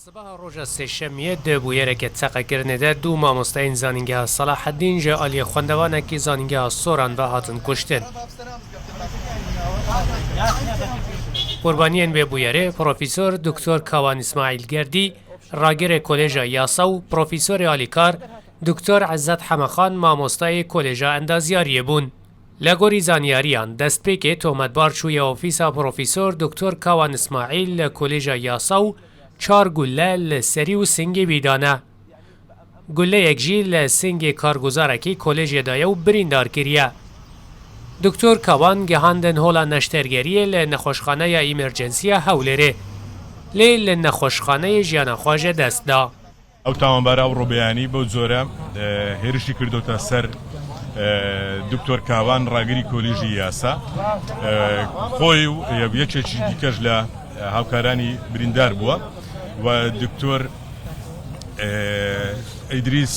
سبها روژا سێشەمیە دەبوویەرێکە تەقەکردنێدا دوو مامۆستایین زانینگەها سەلاحەدین ژە ئالیە خوێندەوانێکی زانینگەها سۆران بە هاتن کوشتن. قوربانیان بێبوویەرێ پرۆفیسۆر دکتۆر کاوان ئیسماعیلگەردی ڕاگەرێ کۆلێژە یاسا و پرۆفیسۆری ئالیکار دکتۆر عەزەت حەمەخان مامۆستای کۆلێژە ئەندازیاریە بوون. لە گۆری زانیاریان دەستپێکێ تۆمەتبار چوویە ئۆفیسا پرۆفیسۆر دکتۆر کاوان ئیسماعیل لە کۆلێژە یاسا و 4 گولە لە سەری و سنگی بیدانە. گولەیەک ژی لە سنگی کارگوزارێکی کۆلێژێدایە و بریندار کردیە. دکتۆر کاوان گەهاندن هۆڵا نەشتەرگەریە لە نەخۆشخانەیە ئیمەرجەنسیە هەولێرێ لێ لە نەخۆشخانەیە ژیانەخواژە دەستدا. ئەو تاوانبارە ئەو ڕۆبەیانی بەو جۆرە هێرشی کردوتە سەر دکتۆر کاوان ڕاگەری کۆلێژی یاسا خۆی و یەکێکی دیکەش لە هاوکارانی بریندار بووە و دکتۆر ئیدریس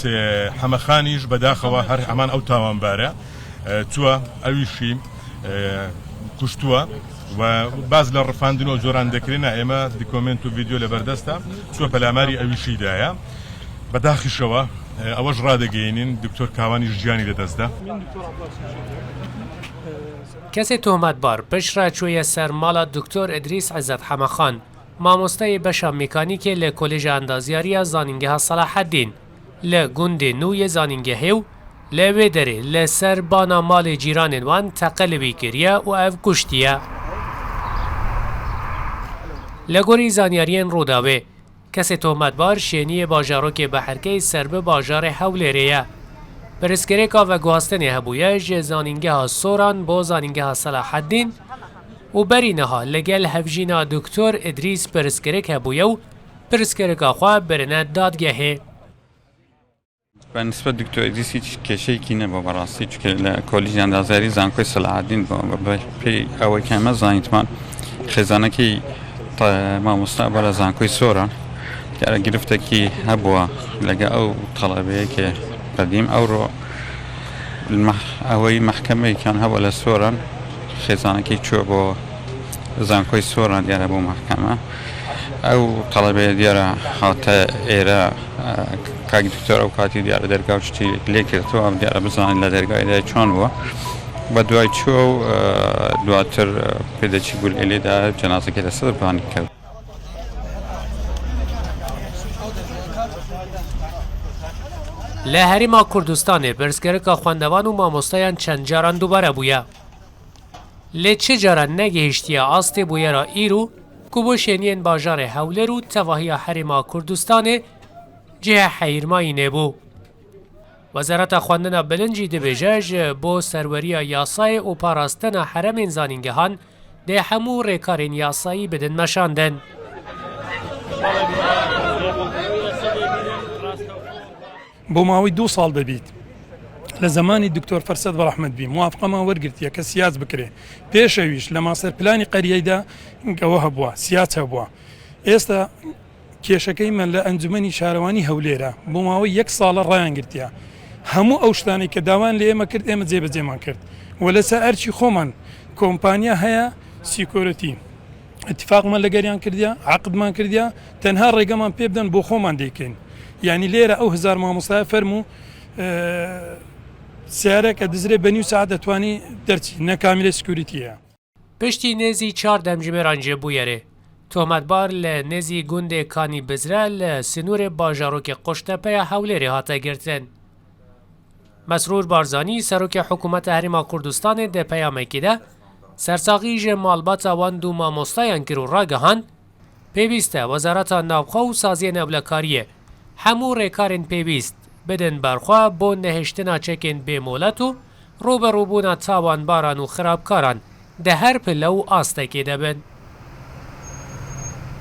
حەمەخانیش بەداخەوە هەر هەمان ئەو تاوانبارە چووە ئەویشی کوشتووە و باز لە ڕفاندنەوە جۆران دەکرێنە ئێمە دیکۆمنت و ڤیدیۆ لە بەردەستە چووە پەلاماری ئەویشیدایە بەداخیشەوە ئەوەش ڕادەگەینین دکتۆر کاوانیش گیانی لەدەستدا. کەسێ تۆمەتبار پشرا چوویە سەر ماڵە دکتۆر ئیدریس عەزەت حەمەخان مامۆستای بەشە میکانیکێ لە کۆلێژە ئەندازیاریە زانینگەها سەلاحەدین لە گوندێ نوویە زانینگەهێ و لەوێ دەرێ لەسەر بانا ماڵی جیرانên wan تەقەلبی کردیە و ئەv کوشتیە. لە گۆری زانیاریên ڕووداوێ کەسێ تۆمەتبار شوێنیە باژارۆکێ بەحەرکەی سەربە باژارێ هەولێرەیە. پرسکرێکا veguhastنê hebûye ji zanîngeha Soran bo zanîngeha Selahedîn û berîneha legel hevjîna Duktor İdrîs pirsgirêk hebûye û pirsgirêka xwe birine dadgehê. بنسبة دكتور إدريس هیچ کێشەیەکی نەبوو بەڕاستی چونکە لە کۆلیژی ئەندازیاری زانکۆی سەلاحەدین پێی ئەوەی کە ئێمە زانیتمان خێزانەکەی مامۆستا بە لە زانکۆی سۆران دیارە گرفتێکی هەبووە لەگە ئەو تەڵەبەیە کە قدیم ئەوڕۆ ئەوەی مەحکەمەیەکیان هەبووە لە سۆران خێزانەکەی چووە بۆ زانکۆی سۆران دیارە بۆ مەحکەمە ئەو تەڵەبەیە دیارە هاتە ئێرە کاک دکتۆر ئەو کاتی دیارە دەرگا و شتی لێ کردەوە ئەم دیارە بزانین لە دەرگایدا چۆن بووە بە دوای چووە و دواتر پێدەچی گولئێلێدا جەنازەکەی لەسەر بانی کرد. لە هەرێما کوردستانê pirsgirêka xwendevan û mamosteyên çend caran dubare bûye. Lê çi caran negihîştiye astê bûyera îro ku bo şeniyên bajarê Hewlêr û tevahiya Herêma Kurdistanê cihê heyîrmayî nebû. Wezareta Xwendina Bilincî dibêje ji bo serweriya yasayê û parastina heremên zanîngehan dê hemû rêkarên yasayî bidin meşandin. بۆ ماوەی 2 ساڵ دەبیت لە زمانی دکتۆر فەرسەد بەڕەحمەت بی موافقەمان وەرگرتیە کە سیاس بکرێ پێشەویش لە ماسەر پلانی قەریەیدا گەوە هەبووە سیاس هەبووە. ئێستا کێشەکەی من لە ئەنجومەنی شارەوانی هەولێرە بۆ ماوەی 1 ساڵە ڕایان گرتیە هەموو ئەو شتانی کە داوان لە ئێمە کرد ئێمە جێبەجێمان کرد و لەسەر ئەرچی خۆمان کۆمپانیا هەیە سیکۆرەتی اتفاقمان لەگەریان کردیا عقدمان کردیا تەنها ڕێگەمان پێ بدەن بۆ خۆمان دەیکەین. یعنی لێرە ئەو 1000 مامۆستای فەرموو سیارە کە دزرێ بە نیو ساعت دەتوانی دەرچی نەکامیلە سکوریتیە. پشتی نێزی 4 دەمژمێران جێبوویەرێ تۆمەتبار لە نێزی گوندێ کانی بزرە لە سنوورێ باژارۆکێ قوشتەپەیە هەولێرێ هاتە گرتن. مەسرور بارزانی سەرۆکێ حکوومەتە هەرێما کوردستانê دە پەیامێکیدا سەرساغی ji malbata wan du mamostayan kir û ragihand pêwîst e wezareta navxwe û saziyên ewlekariyê hemû rêkarên pêwîst bidin berxwe bo nehêştina çekên bêmolet û roberûbûna tawanbaran û xirabkaran di her pille û astekê debin.